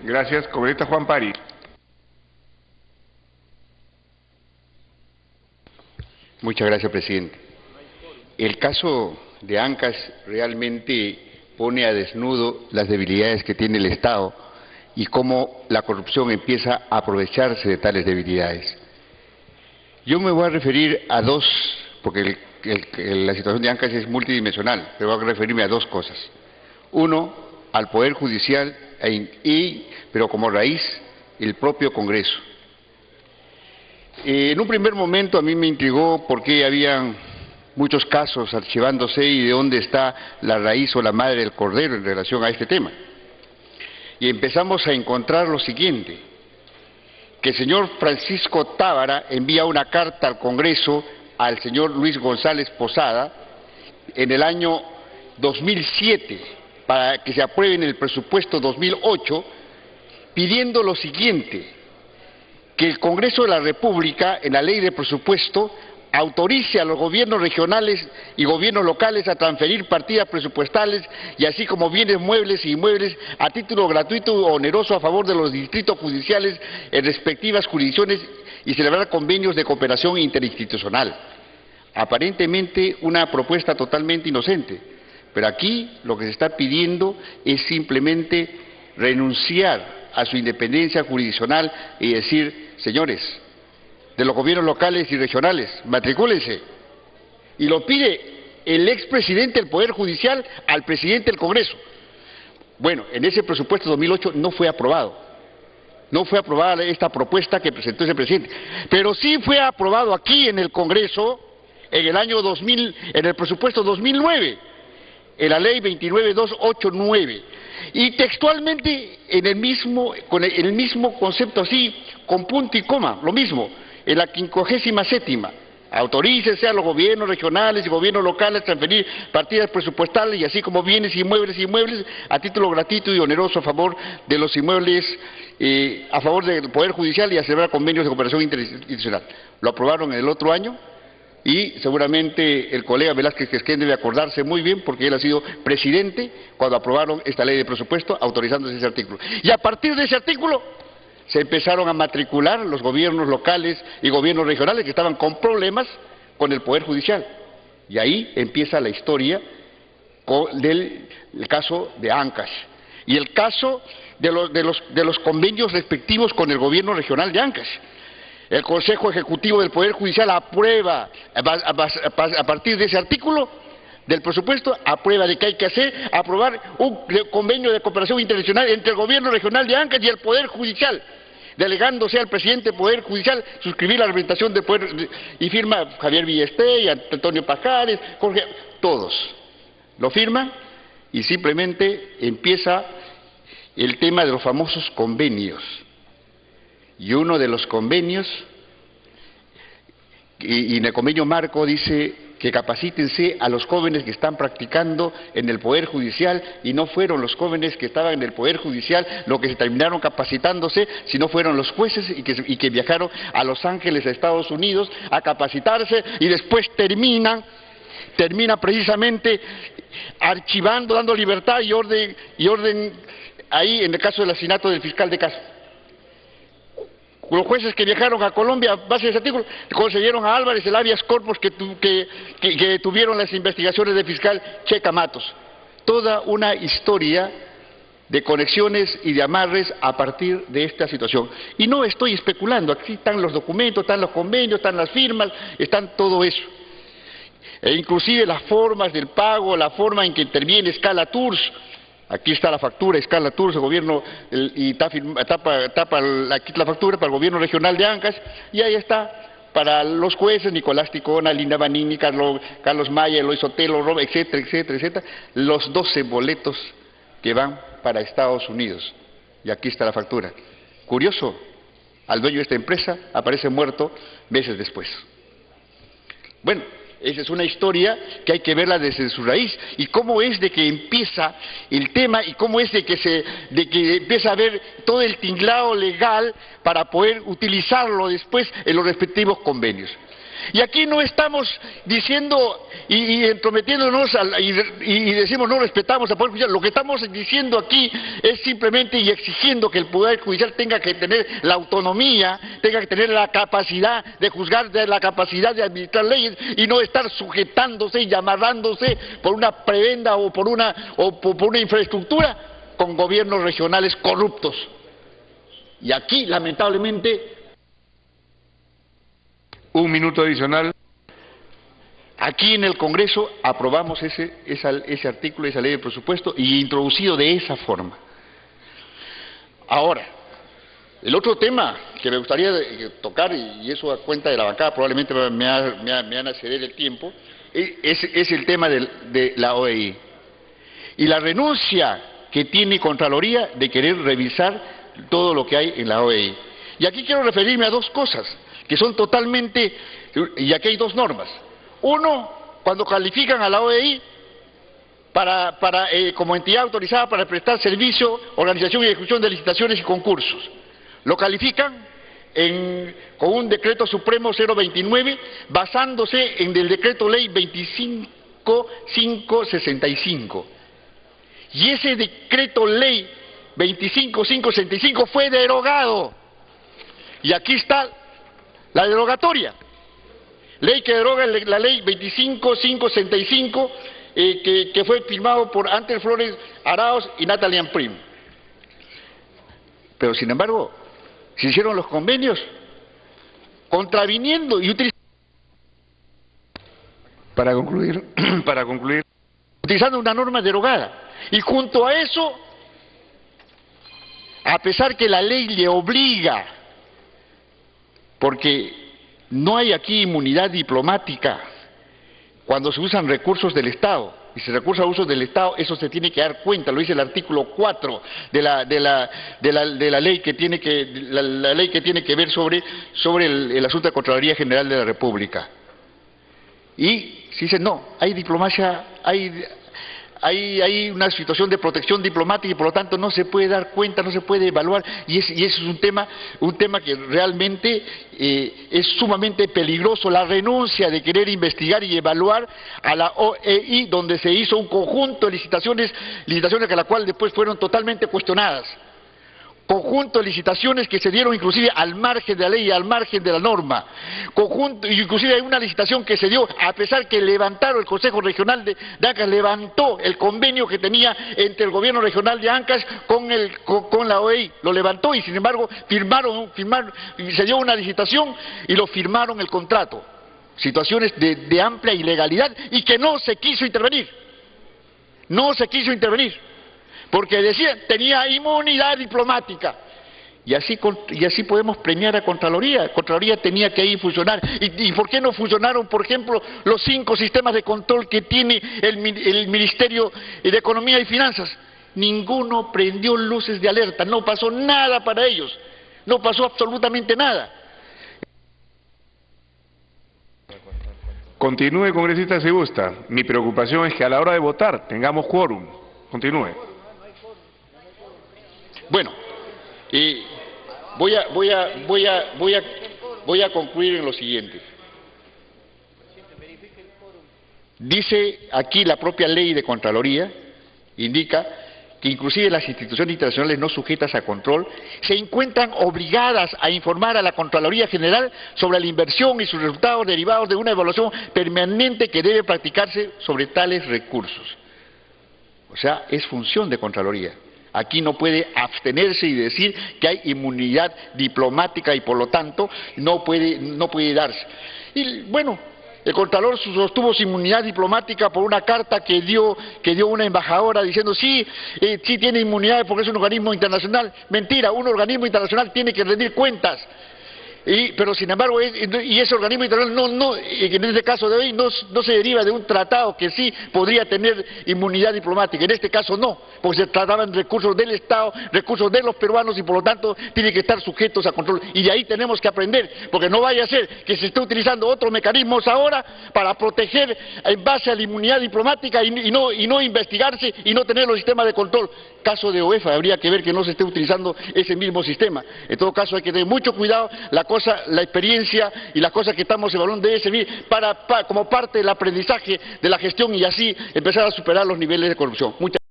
Gracias. Congresista Juan Pari. Muchas gracias, presidente. El caso de Ancash realmente pone a desnudo las debilidades que tiene el Estado y cómo la corrupción empieza a aprovecharse de tales debilidades. Yo me voy a referir a dos, porque la situación de Ancash es multidimensional, pero voy a referirme a dos cosas. Uno, al Poder Judicial, pero como raíz, el propio Congreso. En un primer momento a mí me intrigó por qué habían muchos casos archivándose y de dónde está la raíz o la madre del cordero en relación a este tema. Y empezamos a encontrar lo siguiente, que el señor Francisco Tábara envía una carta al Congreso al señor Luis González Posada en el año 2007 para que se apruebe en el presupuesto 2008 pidiendo lo siguiente, que el Congreso de la República, en la ley de presupuesto, autorice a los gobiernos regionales y gobiernos locales a transferir partidas presupuestales y así como bienes muebles y inmuebles a título gratuito o oneroso a favor de los distritos judiciales en respectivas jurisdicciones y celebrar convenios de cooperación interinstitucional. Aparentemente una propuesta totalmente inocente, pero aquí lo que se está pidiendo es simplemente renunciar a su independencia jurisdiccional y decir, señores, de los gobiernos locales y regionales, matricúlense. Y lo pide el expresidente del Poder Judicial al presidente del Congreso. Bueno, en ese presupuesto 2008 no fue aprobado. No fue aprobada esta propuesta que presentó ese presidente. Pero sí fue aprobado aquí en el Congreso en el año 2000, en el presupuesto 2009, en la ley 29289. Y textualmente con el mismo concepto así, con punto y coma, lo mismo. En la 57ª, autorícese a los gobiernos regionales y gobiernos locales a transferir partidas presupuestales y así como bienes inmuebles a título gratuito y oneroso a favor de los inmuebles, a favor del Poder Judicial y a celebrar convenios de cooperación interinstitucional. Lo aprobaron en el otro año y seguramente el colega Velázquez Quesquén debe acordarse muy bien porque él ha sido presidente cuando aprobaron esta ley de presupuesto autorizándose ese artículo. Y a partir de ese artículo se empezaron a matricular los gobiernos locales y gobiernos regionales que estaban con problemas con el Poder Judicial. Y ahí empieza la historia del caso de Ancash y el caso de los convenios respectivos con el gobierno regional de Ancash. El Consejo Ejecutivo del Poder Judicial aprueba, a partir de ese artículo del presupuesto, aprueba de que hay que aprobar un convenio de cooperación internacional entre el gobierno regional de Ancash y el Poder Judicial, delegándose al presidente del Poder Judicial suscribir la representación del Poder, y firma Javier Villesté, Antonio Pajares, Jorge, todos lo firman y simplemente empieza el tema de los famosos convenios. Y uno de los convenios, y en el convenio marco dice que capacítense a los jóvenes que están practicando en el Poder Judicial, y no fueron los jóvenes que estaban en el Poder Judicial los que se terminaron capacitándose, sino fueron los jueces y que viajaron a Los Ángeles, a Estados Unidos, a capacitarse y después termina precisamente archivando, dando libertad y orden ahí en el caso del asesinato del fiscal de Caso. Los jueces que viajaron a Colombia a base de ese artículo concedieron a Álvarez el habeas corpus que tuvieron las investigaciones del fiscal Checa Matos. Toda una historia de conexiones y de amarres a partir de esta situación. Y no estoy especulando, aquí están los documentos, están los convenios, están las firmas, están todo eso. E inclusive las formas del pago, la forma en que interviene Scala Tours. Aquí está la factura, Scala Tours, el gobierno, y tapa aquí la factura para el gobierno regional de Ancash, y ahí está para los jueces, Nicolás Ticona, Linda Vanini, Carlos Maya, Eloy Sotelo, etcétera, etcétera, etcétera, los 12 boletos que van para Estados Unidos. Y aquí está la factura. Curioso, al dueño de esta empresa aparece muerto meses después. Bueno, esa es una historia que hay que verla desde su raíz. Y cómo es de que empieza el tema y cómo es de que empieza a haber todo el tinglado legal para poder utilizarlo después en los respectivos convenios. Y aquí no estamos diciendo y entrometiéndonos y decimos no respetamos al Poder Judicial. Lo que estamos diciendo aquí es simplemente y exigiendo que el Poder Judicial tenga que tener la autonomía, tenga que tener la capacidad de juzgar, la capacidad de administrar leyes y no estar sujetándose y amarrándose por una prebenda o por una infraestructura con gobiernos regionales corruptos. Y aquí, lamentablemente... Un minuto adicional. Aquí en el Congreso aprobamos ese artículo, esa ley de presupuesto y introducido de esa forma. Ahora, el otro tema que me gustaría tocar, y eso a cuenta de la bancada probablemente me van a ceder el tiempo, es el tema de la OEI. Y la renuncia que tiene Contraloría de querer revisar todo lo que hay en la OEI. Y aquí quiero referirme a dos cosas que son totalmente, y aquí hay dos normas. Uno, cuando califican a la OEI como entidad autorizada para prestar servicio, organización y ejecución de licitaciones y concursos. Lo califican con un decreto supremo 029, basándose en el decreto ley 25565. Y ese decreto ley 25565 fue derogado. Y aquí está la derogatoria. Ley que deroga la ley 25565 que fue firmado por Antel Flores Arauz y Natalia Prim. Pero sin embargo, se hicieron los convenios contraviniendo y utilizando... Para concluir, utilizando una norma derogada. Y junto a eso, a pesar que la ley le obliga, porque no hay aquí inmunidad diplomática cuando se usan recursos del Estado, y se recursa a usos del Estado, eso se tiene que dar cuenta, lo dice el artículo 4 de la ley que tiene que ver sobre el asunto de Contraloría General de la República. Y se dice, no, hay diplomacia, hay una situación de protección diplomática y por lo tanto no se puede dar cuenta, no se puede evaluar, y eso es un tema que realmente es sumamente peligroso, la renuncia de querer investigar y evaluar a la OEI, donde se hizo un conjunto de licitaciones que a la cual después fueron totalmente cuestionadas. Conjunto de licitaciones que se dieron inclusive al margen de la ley y al margen de la norma. Inclusive hay una licitación que se dio a pesar que levantaron el Consejo Regional de Ancash, levantó el convenio que tenía entre el gobierno regional de Ancash con la OEI, lo levantó y sin embargo firmaron, se dio una licitación y lo firmaron el contrato. Situaciones de amplia ilegalidad y que no se quiso intervenir. No se quiso intervenir. Porque decía, tenía inmunidad diplomática. Y así podemos premiar a Contraloría. Contraloría tenía que ahí funcionar. ¿Y por qué no funcionaron, por ejemplo, los 5 sistemas de control que tiene el Ministerio de Economía y Finanzas? Ninguno prendió luces de alerta, no pasó nada para ellos. No pasó absolutamente nada. Continúe, congresista, si gusta. Mi preocupación es que a la hora de votar tengamos quórum. Continúe. Bueno, voy a concluir en lo siguiente. Dice aquí la propia ley de Contraloría, indica que inclusive las instituciones internacionales no sujetas a control se encuentran obligadas a informar a la Contraloría General sobre la inversión y sus resultados derivados de una evaluación permanente que debe practicarse sobre tales recursos. O sea, es función de Contraloría. Aquí no puede abstenerse y decir que hay inmunidad diplomática y por lo tanto no puede darse. Y bueno, el Contralor sostuvo su inmunidad diplomática por una carta que dio una embajadora diciendo sí tiene inmunidad porque es un organismo internacional. Mentira, un organismo internacional tiene que rendir cuentas. Pero sin embargo, ese organismo internacional en este caso de hoy no se deriva de un tratado que sí podría tener inmunidad diplomática. En este caso no, porque se trataban de recursos del Estado, recursos de los peruanos y por lo tanto tienen que estar sujetos a control. Y de ahí tenemos que aprender, porque no vaya a ser que se esté utilizando otros mecanismos ahora para proteger en base a la inmunidad diplomática y no investigarse y no tener los sistemas de control. Caso de OEFA, habría que ver que no se esté utilizando ese mismo sistema. En todo caso hay que tener mucho cuidado. La cosa, la experiencia y las cosas que estamos evaluando debe servir como parte del aprendizaje de la gestión y así empezar a superar los niveles de corrupción.